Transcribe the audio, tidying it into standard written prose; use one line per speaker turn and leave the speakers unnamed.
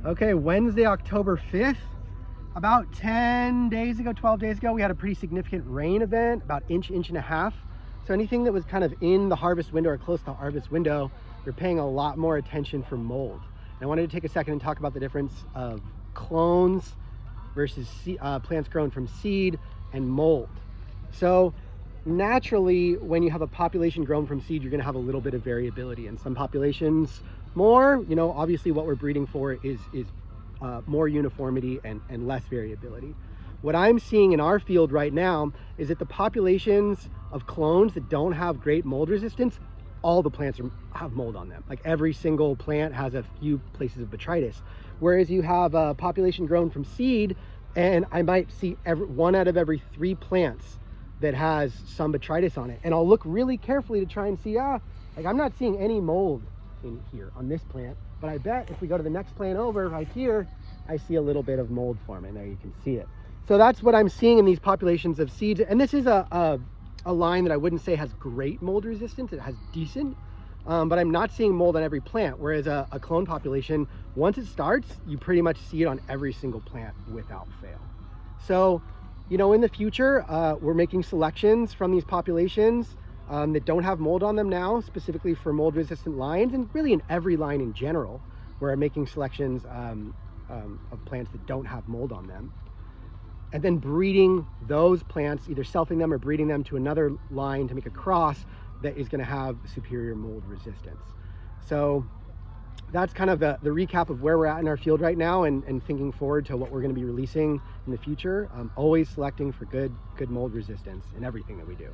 Okay, Wednesday, October 5th. About 10 days ago, 12 days ago, we had a pretty significant rain event, about inch and a half. So anything that was kind of in the harvest window or close to the harvest window, we're paying a lot more attention for mold. And I wanted to take a second and talk about the difference of clones versus plants grown from seed and mold. So naturally, when you have a population grown from seed, you're going to have a little bit of variability. In some populations more, obviously what we're breeding for is more uniformity and less variability. What I'm seeing in our field right now is that the populations of clones that don't have great mold resistance, all the plants have mold on them. Like every single plant has a few places of botrytis. Whereas you have a population grown from seed, and I might see one out of every 3 plants that has some botrytis on it. And I'll look really carefully to try and see, like I'm not seeing any mold in here on this plant, but I bet if we go to the next plant over right here, I see a little bit of mold forming. There you can see it. So that's what I'm seeing in these populations of seeds. And this is a line that I wouldn't say has great mold resistance. It has decent, but I'm not seeing mold on every plant. Whereas a clone population, once it starts, you pretty much see it on every single plant without fail. So, in the future, we're making selections from these populations that don't have mold on them now, specifically for mold resistant lines, and really in every line in general, we're making selections of plants that don't have mold on them. And then breeding those plants, either selfing them or breeding them to another line to make a cross that is going to have superior mold resistance. So that's kind of the recap of where we're at in our field right now, and thinking forward to what we're going to be releasing in the future. Always selecting for good mold resistance in everything that we do.